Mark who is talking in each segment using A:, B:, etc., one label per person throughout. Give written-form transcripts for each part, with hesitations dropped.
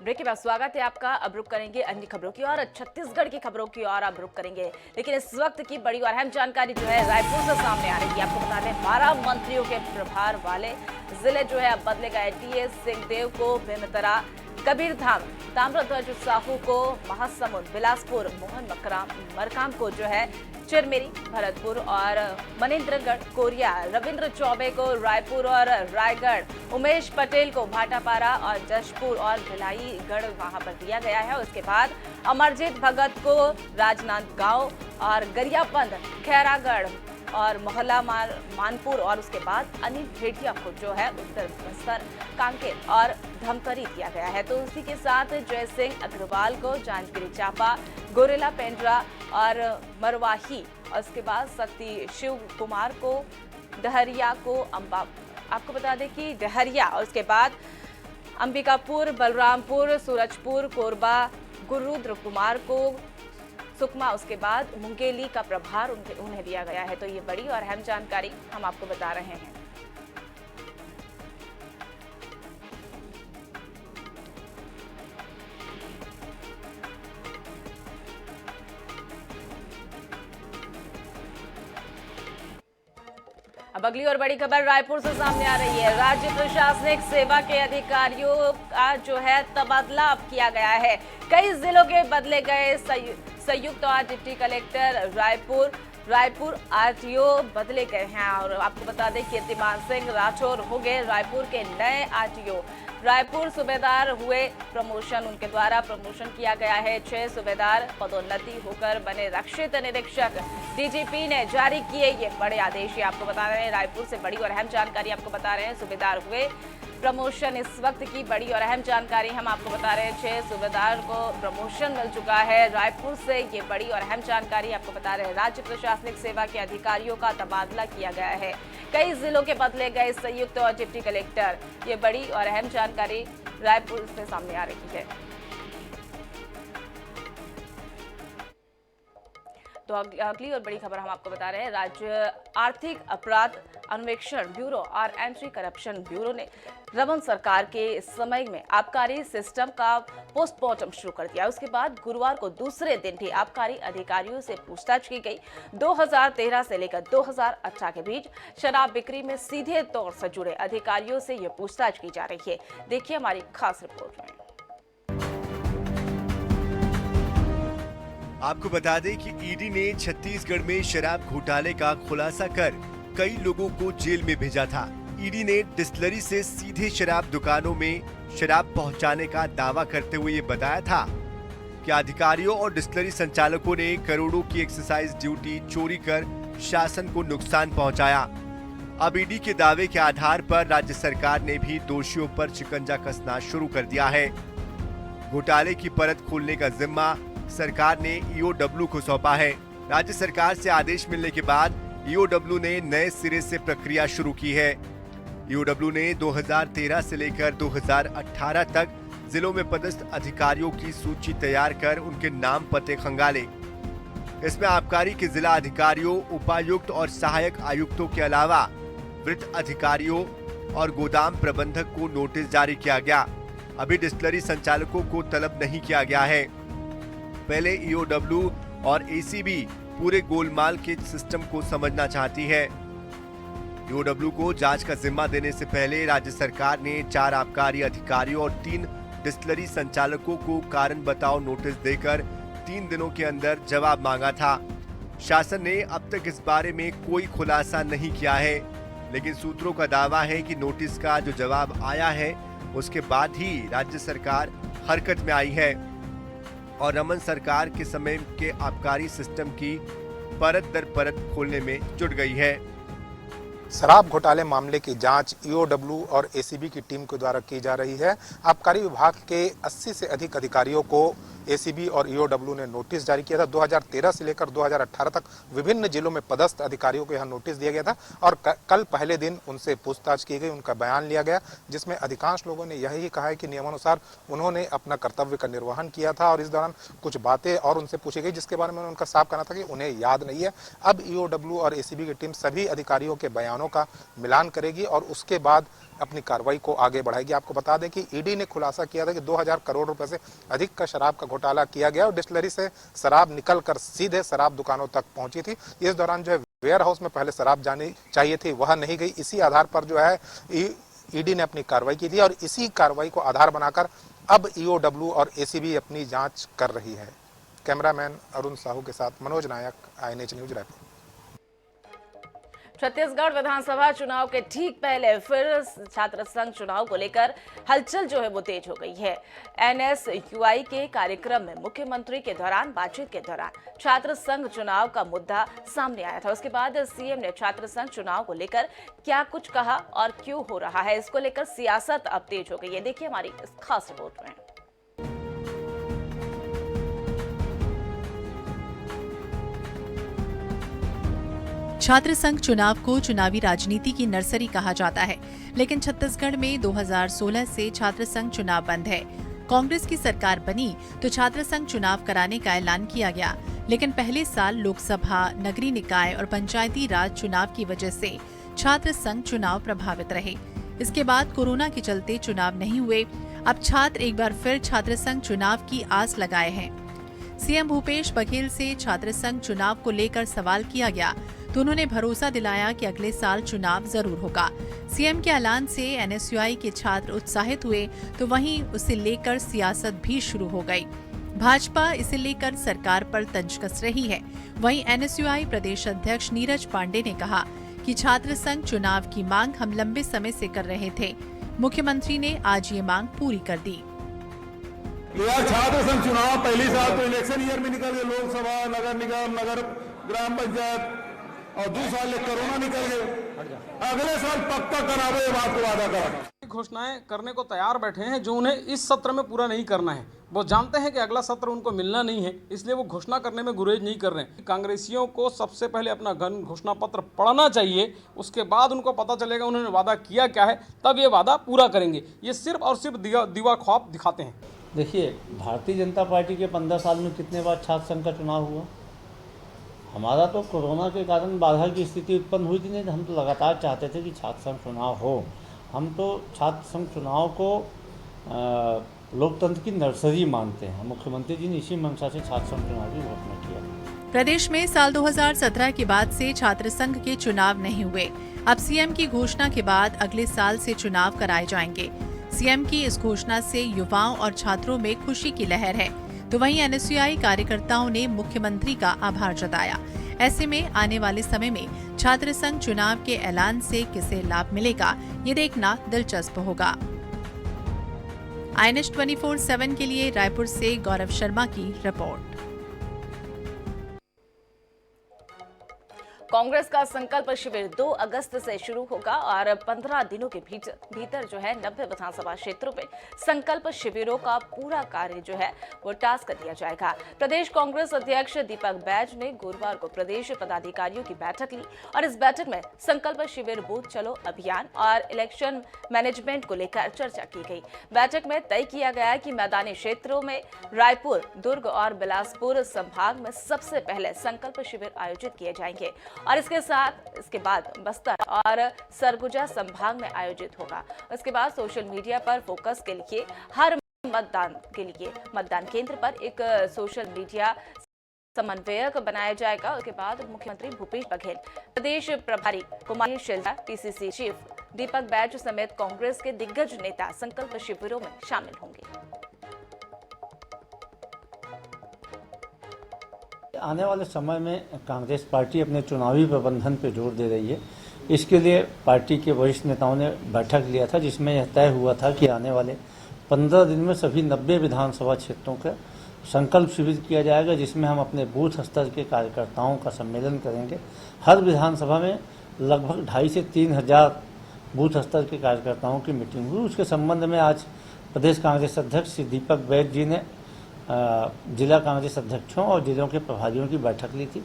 A: Break के बाद स्वागत है आपका। अब रुक करेंगे अन्य खबरों की और छत्तीसगढ़ की खबरों की और अब रुक करेंगे, लेकिन इस वक्त की बड़ी और अहम जानकारी जो है रायपुर से सामने आ रही है। आपको बता दें 12 मंत्रियों के प्रभार वाले जिले जो है अब बदले गए। टीएस सिंहदेव को बेमेतरा, कबीरधाम, ताम्रध्वज साहू को महासमुंद, बिलासपुर मोहन मरकाम को जो है चिरमिरी, भरतपुर और मनेन्द्रगढ़ कोरिया, रविंद्र चौबे को रायपुर और रायगढ़, उमेश पटेल को भाटापारा और जशपुर और भिलाईगढ़ वहां पर दिया गया है। उसके बाद अमरजीत भगत को राजनांदगांव और गरियाबंद, खैरागढ़ और मोहल्ला मानपुर और उसके बाद अनिल भेटिया को जो है उत्तर बस्तर, कांकेर और धमतरी दिया गया है। तो उसी के साथ जय सिंह अग्रवाल को जांजगीर चांपा, गोरेला पेंड्रा और मरवाही और उसके बाद शक्ति शिव कुमार को डहरिया को आपको बता दें कि डहरिया और उसके बाद अंबिकापुर, बलरामपुर, सूरजपुर, कोरबा, गुरुद्र कुमार को सुकमा, उसके बाद मुंगेली का प्रभार उन्हें दिया गया है। तो ये बड़ी और अहम जानकारी हम आपको बता रहे हैं। अब अगली और बड़ी खबर रायपुर से सामने आ रही है। राज्य प्रशासनिक सेवा के अधिकारियों का जो है तबादला अब किया गया है। कई जिलों के बदले गए। संयुक्त और डिप्टी कलेक्टर रायपुर आरटीओ बदले गए हैं और आपको बता दें कीर्तिमान सिंह राठौर हो गए रायपुर के नए आरटीओ। रायपुर सूबेदार हुए प्रमोशन, उनके द्वारा प्रमोशन किया गया है। 6 सूबेदार पदोन्नति होकर बने रक्षित निरीक्षक। डीजीपी ने जारी किए ये बड़े आदेश। ये आपको बता रहे हैं, रायपुर से बड़ी और अहम जानकारी आपको बता रहे हैं। सूबेदार हुए प्रमोशन, इस वक्त की बड़ी और अहम जानकारी हम आपको बता रहे हैं। 6 सूबेदार को प्रमोशन मिल चुका है। रायपुर से ये बड़ी और अहम जानकारी आपको बता रहे हैं। राज्य प्रशासनिक सेवा के अधिकारियों का तबादला किया गया है। कई जिलों के बदले गए संयुक्त और डिप्टी कलेक्टर। ये बड़ी और अहम जानकारी रायपुर से सामने आ रही है। तो अगली और बड़ी खबर हम आपको बता रहे हैं। राज्य आर्थिक अपराध अन्वेषण ब्यूरो और एंटी करप्शन ब्यूरो ने रमन सरकार के समय में आबकारी सिस्टम का पोस्टमार्टम शुरू कर दिया। उसके बाद गुरुवार को दूसरे दिन भी आबकारी अधिकारियों से पूछताछ की गई। 2013 से लेकर 2018 के बीच शराब बिक्री में सीधे तौर से जुड़े अधिकारियों से यह पूछताछ की जा रही है। देखिए हमारी खास रिपोर्ट में।
B: आपको बता दें कि ईडी ने छत्तीसगढ़ में शराब घोटाले का खुलासा कर कई लोगों को जेल में भेजा था। ईडी ने डिस्टिलरी से सीधे शराब दुकानों में शराब पहुंचाने का दावा करते हुए ये बताया था कि अधिकारियों और डिस्टिलरी संचालकों ने करोड़ों की एक्साइज ड्यूटी चोरी कर शासन को नुकसान पहुंचाया। अब ईडी के दावे के आधार पर राज्य सरकार ने भी दोषियों पर शिकंजा कसना शुरू कर दिया है। घोटाले की परत खोलने का जिम्मा सरकार ने ईओडब्ल्यू को सौंपा है। राज्य सरकार से आदेश मिलने के बाद ईओडब्ल्यू ने नए सिरे से प्रक्रिया शुरू की है। ईओडब्ल्यू ने 2013 से लेकर 2018 तक जिलों में पदस्थ अधिकारियों की सूची तैयार कर उनके नाम पते खंगाले। इसमें आबकारी के जिला अधिकारियों, उपायुक्त और सहायक आयुक्तों के अलावा वृत्त अधिकारियों और गोदाम प्रबंधक को नोटिस जारी किया गया। अभी डिस्टिलरी संचालकों को तलब नहीं किया गया है। पहले ईओडब्ल्यू और एसीबी पूरे गोलमाल के सिस्टम को समझना चाहती है। ईओडब्ल्यू को जांच का जिम्मा देने से पहले राज्य सरकार ने 4 आबकारी अधिकारियों और 3 डिस्टिलरी संचालकों को कारण बताओ नोटिस देकर 3 दिनों के अंदर जवाब मांगा था। शासन ने अब तक इस बारे में कोई खुलासा नहीं किया है, लेकिन सूत्रों का दावा है कि नोटिस का जो जवाब आया है उसके बाद ही राज्य सरकार हरकत में आई है और रमन सरकार के समय के आबकारी सिस्टम की परत दर परत खोलने में जुट गई है।
C: शराब घोटाले मामले की जांच ईओडब्ल्यू और एसीबी की टीम के द्वारा की जा रही है। आबकारी विभाग के 80 से अधिक अधिकारियों को एसीबी और ईओडब्ल्यू ने नोटिस जारी किया था। 2013 से लेकर 2018 तक विभिन्न जिलों में पदस्थ अधिकारियों को यहां नोटिस दिया गया था और कल पहले दिन उनसे पूछताछ की गई, उनका बयान लिया गया, जिसमें अधिकांश लोगों ने यही कहा है कि नियमानुसार उन्होंने अपना कर्तव्य का निर्वहन किया था और इस दौरान कुछ बातें और उनसे पूछी गई जिसके बारे में उनका साफ कहना था कि उन्हें याद नहीं है। अब ईओडब्ल्यू और एसीबी की टीम सभी अधिकारियों के बयानों का मिलान करेगी और उसके बाद अपनी कार्रवाई को आगे बढ़ाएगी। आपको बता दें कि ईडी ने खुलासा किया था कि 2000 करोड़ रुपए से अधिक का शराब का घोटाला किया गया और डिस्टिलरी से शराब निकलकर सीधे शराब दुकानों तक पहुंची थी। इस दौरान जो है वेयर हाउस में पहले शराब जानी चाहिए थी, वह नहीं गई। इसी आधार पर जो है ईडी ने अपनी कार्रवाई की थी और इसी कार्रवाई को आधार बनाकर अब ईओडब्ल्यू और एसीबी अपनी जांच कर रही है। कैमरामैन अरुण साहू के साथ मनोज नायक, INH न्यूज रायपुर।
A: छत्तीसगढ़ विधानसभा चुनाव के ठीक पहले फिर छात्र संघ चुनाव को लेकर हलचल जो है वो तेज हो गई है। NSUI के कार्यक्रम में मुख्यमंत्री के दौरान बातचीत के दौरान छात्र संघ चुनाव का मुद्दा सामने आया था। उसके बाद सीएम ने छात्र संघ चुनाव को लेकर क्या कुछ कहा और क्यों हो रहा है, इसको लेकर सियासत अब तेज हो गई है। देखिए हमारी इस खास रिपोर्ट में।
D: छात्र संघ चुनाव को चुनावी राजनीति की नर्सरी कहा जाता है, लेकिन छत्तीसगढ़ में 2016 से छात्र संघ चुनाव बंद है। कांग्रेस की सरकार बनी तो छात्र संघ चुनाव कराने का ऐलान किया गया, लेकिन पहले साल लोकसभा, नगरीय निकाय और पंचायती राज चुनाव की वजह से छात्र संघ चुनाव प्रभावित रहे। इसके बाद कोरोना के चलते चुनाव नहीं हुए। अब छात्र एक बार फिर छात्र संघ चुनाव की आस लगाए हैं। सीएम भूपेश बघेल से छात्र संघ चुनाव को लेकर सवाल किया गया तो उन्होंने भरोसा दिलाया कि अगले साल चुनाव जरूर होगा। सीएम के ऐलान से NSUI के छात्र उत्साहित हुए तो वहीं उसे लेकर सियासत भी शुरू हो गई। भाजपा इसे लेकर सरकार पर तंज कस रही है। वहीं NSUI प्रदेश अध्यक्ष नीरज पांडे ने कहा कि छात्र संघ चुनाव की मांग हम लंबे समय से कर रहे थे। मुख्यमंत्री ने आज ये मांग पूरी कर दी।
E: यार छात्र संघ चुनाव पहली साल तो इलेक्शन ईयर में निकल गए, लोकसभा, नगर निगम, नगर ग्राम पंचायत, और दूसरा साल कोरोना निकल गए। अगले साल पक्का करावे, ये बात को वादा करा।
F: घोषणाएं करने को तैयार बैठे हैं जो उन्हें इस सत्र में पूरा नहीं करना है। वो जानते हैं कि अगला सत्र उनको मिलना नहीं है, इसलिए वो घोषणा करने में गुरेज नहीं कर रहे हैं। कांग्रेसियों को सबसे पहले अपना घोषणा पत्र पढ़ना चाहिए, उसके बाद उनको पता चलेगा उन्होंने वादा किया क्या है, तब ये वादा पूरा करेंगे। ये सिर्फ और सिर्फ दीवा ख्वाब दिखाते हैं।
G: देखिए, भारतीय जनता पार्टी के 15 साल में कितने बार छात्र संघ का चुनाव हुआ? हमारा तो कोरोना के कारण बाधा की स्थिति उत्पन्न हुई थी, नहीं तो हम तो लगातार चाहते थे कि छात्र संघ चुनाव हो। हम तो छात्र संघ चुनाव को लोकतंत्र की नर्सरी मानते हैं। मुख्यमंत्री जी ने इसी मंशा से छात्र संघ चुनाव की घोषणा किया।
D: प्रदेश में साल 2017 के बाद से छात्र संघ के चुनाव नहीं हुए। अब सीएम की घोषणा के बाद अगले साल से चुनाव कराए जाएंगे। सीएम की इस घोषणा से युवाओं और छात्रों में खुशी की लहर है, तो वहीं NSUI कार्यकर्ताओं ने मुख्यमंत्री का आभार जताया। ऐसे में आने वाले समय में छात्र संघ चुनाव के ऐलान से किसे लाभ मिलेगा, ये देखना दिलचस्प होगा। INH 24/7 के लिए रायपुर से गौरव शर्मा की रिपोर्ट।
A: कांग्रेस का संकल्प शिविर 2 अगस्त से शुरू होगा और 15 दिनों के भीतर जो है 90 विधानसभा क्षेत्रों में संकल्प शिविरों का पूरा कार्य जो है वो टास्क दिया जाएगा। प्रदेश कांग्रेस अध्यक्ष दीपक बैज ने गुरुवार को प्रदेश पदाधिकारियों की बैठक ली और इस बैठक में संकल्प शिविर बूथ चलो अभियान और इलेक्शन मैनेजमेंट को लेकर चर्चा की गई। बैठक में तय किया गया कि मैदानी क्षेत्रों में रायपुर, दुर्ग और बिलासपुर संभाग में सबसे पहले संकल्प शिविर आयोजित किए जाएंगे और इसके बाद बस्तर और सरगुजा संभाग में आयोजित होगा। उसके बाद सोशल मीडिया पर फोकस के लिए हर मतदान केंद्र पर एक सोशल मीडिया समन्वयक बनाया जाएगा। उसके बाद मुख्यमंत्री भूपेश बघेल, प्रदेश प्रभारी कुमारी शिल्पा, PCC चीफ दीपक बैज समेत कांग्रेस के दिग्गज नेता संकल्प शिविरों में शामिल होंगे।
G: आने वाले समय में कांग्रेस पार्टी अपने चुनावी प्रबंधन पर जोर दे रही है। इसके लिए पार्टी के वरिष्ठ नेताओं ने बैठक लिया था, जिसमें यह तय हुआ था कि आने वाले 15 दिन में सभी 90 विधानसभा क्षेत्रों का संकल्प शिविर किया जाएगा, जिसमें हम अपने बूथ स्तर के कार्यकर्ताओं का सम्मेलन करेंगे। हर विधानसभा में लगभग 2,500 से 3,000 बूथ स्तर के कार्यकर्ताओं की मीटिंग हुई। उसके संबंध में आज प्रदेश कांग्रेस अध्यक्ष दीपक बैज जी ने जिला कांग्रेस अध्यक्षों और जिलों के प्रभारियों की बैठक ली थी।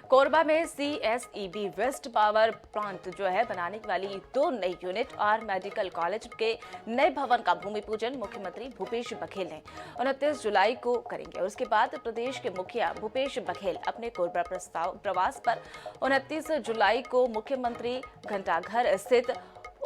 A: कोरबा में CSEB वेस्ट पावर प्लांट जो है बनाने वाली 2 नई यूनिट और मेडिकल कॉलेज के नए भवन का भूमि पूजन मुख्यमंत्री भूपेश बघेल ने 29 जुलाई को करेंगे। उसके बाद प्रदेश के मुखिया भूपेश बघेल अपने कोरबा प्रवास पर 29 जुलाई को मुख्यमंत्री घंटाघर स्थित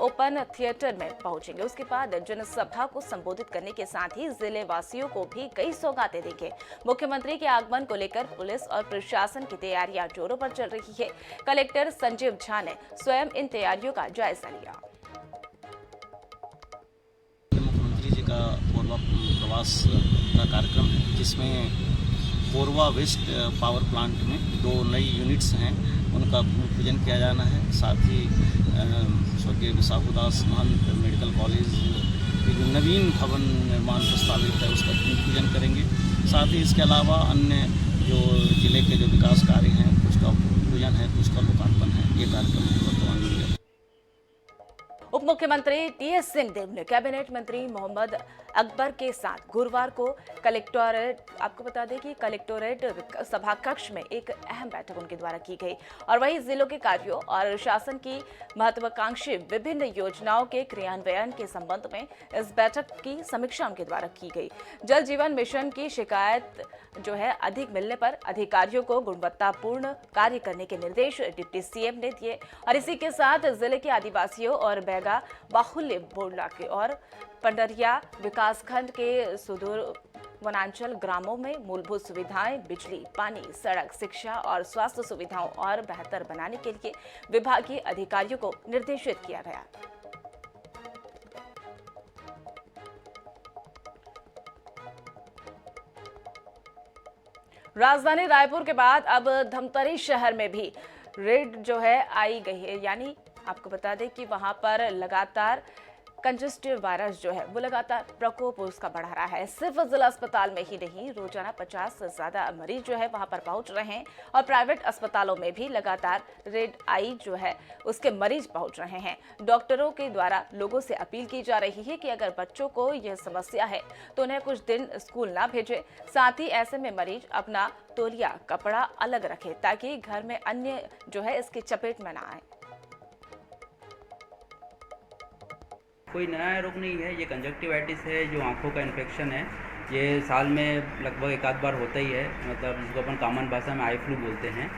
A: ओपन थिएटर में पहुंचेंगे। उसके बाद जनसभा को संबोधित करने के साथ ही जिले वासियों को भी कई सौगातें देंगे। मुख्यमंत्री के आगमन को लेकर पुलिस और प्रशासन की तैयारियां जोरों पर चल रही है। कलेक्टर संजीव झा ने स्वयं इन तैयारियों का जायजा लिया।
H: मुख्यमंत्री जी का कोरबा प्रवास का कार्यक्रम है, जिसमें कोरबा वेस्ट पावर प्लांट में 2 नई यूनिट्स हैं, उनका भूमि पूजन किया जाना है। साथ ही स्वर्गीय विशाखदास महंत मेडिकल कॉलेज के जो नवीन भवन निर्माण प्रस्तावित है उसका भूमि पूजन करेंगे। साथ ही इसके अलावा अन्य जो जिले के जो विकास कार्य हैं उसका भूमि पूजन है, उसका लोकार्पण है। ये कार्यक्रम वर्तमान में
A: उप मुख्यमंत्री TS सिंहदेव ने कैबिनेट मंत्री मोहम्मद अकबर के साथ गुरुवार को कलेक्टोरेट, आपको बता दें कि कलेक्टोरेट सभा कक्ष में एक अहम बैठक उनके द्वारा की गई और वहीं जिलों के कार्यों और शासन की महत्वाकांक्षी विभिन्न योजनाओं के क्रियान्वयन के संबंध में इस बैठक की समीक्षा उनके द्वारा की गई। जल जीवन मिशन की शिकायत जो है अधिक मिलने पर अधिकारियों को गुणवत्तापूर्ण कार्य करने के निर्देश डिप्टी CM ने दिए और इसी के साथ जिले के आदिवासियों और बैगा बाहुल्य बोडला के और पंडरिया विकासखंड के सुदूर वनांचल ग्रामों में मूलभूत सुविधाएं, बिजली, पानी, सड़क, शिक्षा और स्वास्थ्य सुविधाओं और बेहतर बनाने के लिए विभागीय अधिकारियों को निर्देशित किया गया। राजधानी रायपुर के बाद अब धमतरी शहर में भी रेड जो है आई गई है, यानी आपको बता दें कि वहां पर लगातार कंजेस्टिव वायरस जो है वो लगातार प्रकोप उसका बढ़ा रहा है। सिर्फ जिला अस्पताल में ही नहीं, रोजाना 50 से ज्यादा मरीज जो है वहां पर पहुंच रहे हैं और प्राइवेट अस्पतालों में भी लगातार रेड आई जो है उसके मरीज पहुंच रहे हैं। डॉक्टरों के द्वारा लोगों से अपील की जा रही है कि अगर बच्चों को यह समस्या है तो उन्हें कुछ दिन स्कूल ना भेजें। साथ ही ऐसे में मरीज अपना तौलिया कपड़ा अलग रखे ताकि घर में अन्य जो है इसकी चपेट में ना आए।
I: कोई नया रोग नहीं है, ये कंजक्टिवाइटिस है जो आंखों का इन्फेक्शन है। ये साल में लगभग एक आध बार होता ही है, मतलब जिसको अपन कॉमन भाषा में आई फ्लू बोलते हैं।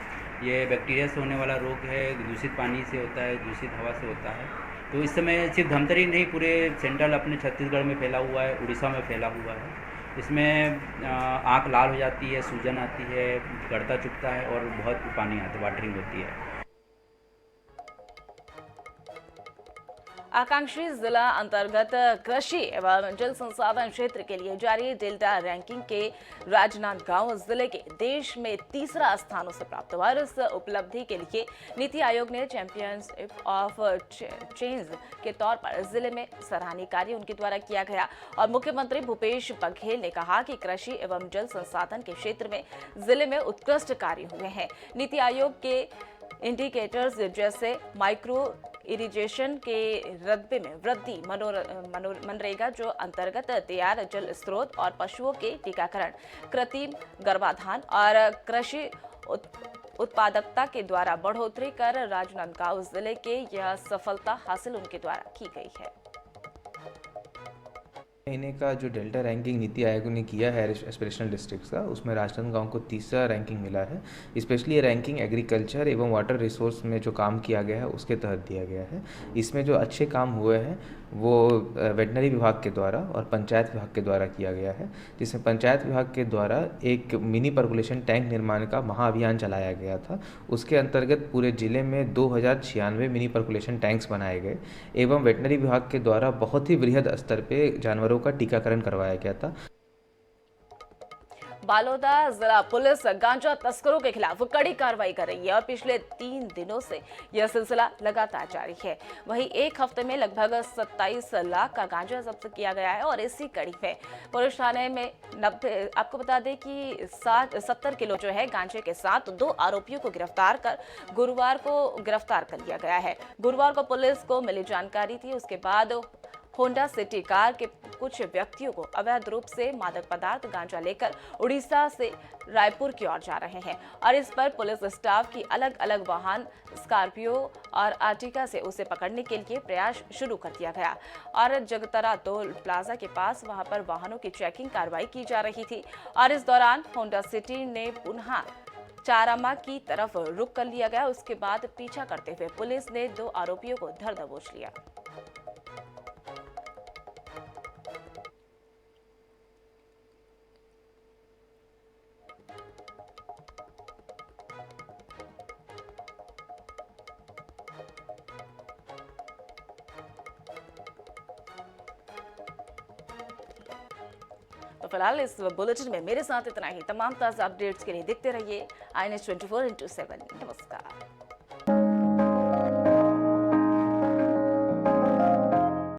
I: ये बैक्टीरिया से होने वाला रोग है, दूषित पानी से होता है, दूषित हवा से होता है। तो इस समय सिर्फ धमतरी नहीं, पूरे सेंट्रल अपने छत्तीसगढ़ में फैला हुआ है, उड़ीसा में फैला हुआ है। इसमें आँख लाल हो जाती है, सूजन आती है, गड़ता चुभता है और बहुत पानी आता है, वाटरिंग होती है।
A: आकांक्षी जिला अंतर्गत कृषि एवं जल संसाधन क्षेत्र के लिए जारी डेल्टा रैंकिंग के राजनांदगांव जिले के देश में 3रा स्थानों से प्राप्त हुआ। इस उपलब्धि के लिए नीति आयोग ने चैंपियनशिप ऑफ चेंज के तौर पर जिले में सराहनीय कार्य उनके द्वारा किया गया और मुख्यमंत्री भूपेश बघेल ने कहा कि कृषि एवं जल संसाधन के क्षेत्र में जिले में उत्कृष्ट कार्य हुए हैं। नीति आयोग के इंडिकेटर्स जैसे माइक्रो इरिगेशन के रकबे में वृद्धि, मनरेगा जो अंतर्गत तैयार जल स्रोत और पशुओं के टीकाकरण, कृत्रिम गर्भाधान और कृषि उत्पादकता के द्वारा बढ़ोतरी कर राजनांदगांव जिले के यह सफलता हासिल उनके द्वारा की गई है।
J: महीने का जो डेल्टा रैंकिंग नीति आयोग ने किया है एस्पिरेशनल डिस्ट्रिक्ट्स का, उसमें राजनांदगांव को 3रा रैंकिंग मिला है। स्पेशली ये रैंकिंग एग्रीकल्चर एवं वाटर रिसोर्स में जो काम किया गया है उसके तहत दिया गया है। इसमें जो अच्छे काम हुए हैं वो वेटनरी विभाग के द्वारा और पंचायत विभाग के द्वारा किया गया है, जिसमें पंचायत विभाग के द्वारा एक मिनी पर्कुलेशन टैंक निर्माण का महाअभियान चलाया गया था। उसके अंतर्गत पूरे जिले में 2096 मिनी पर्कुलेशन टैंक्स बनाए गए एवं वेटनरी विभाग के द्वारा बहुत ही वृहद स्तर पे जानवरों का टीकाकरण करवाया गया था।
A: बालोदा जिला पुलिस गांजा तस्करों के खिलाफ कड़ी कार्रवाई कर रही है और पिछले 3 दिनों से यह सिलसिला लगातार जारी है। वहीं एक हफ्ते में लगभग 27 लाख का गांजा जब्त किया गया है और इसी कड़ी में पुलिस थाने में 90, आपको बता दें कि 70 किलो जो है गांजे के साथ 2 आरोपियों को गिरफ्तार कर गुरुवार को गिरफ्तार कर लिया गया है। गुरुवार को पुलिस को मिली जानकारी थी, उसके बाद होंडा सिटी कार के कुछ व्यक्तियों को अवैध रूप से मादक पदार्थ गांजा लेकर उड़ीसा से रायपुर की ओर जा रहे हैं और इस पर पुलिस स्टाफ की अलग अलग वाहन स्कॉर्पियो और आर्टिका से उसे पकड़ने के लिए प्रयास शुरू कर दिया गया और जगतरा टोल प्लाजा के पास वहां पर वाहनों की चेकिंग कार्रवाई की जा रही थी और इस दौरान होंडा सिटी ने पुनः चारामा की तरफ रुख कर लिया गया। उसके बाद पीछा करते हुए पुलिस ने 2 आरोपियों को धर दबोच लिया। तो फिलहाल इस बुलेटिन में मेरे साथ इतना ही। तमाम ताज़ा अपडेट्स के लिए देखते रहिए INS 24/7। नमस्कार।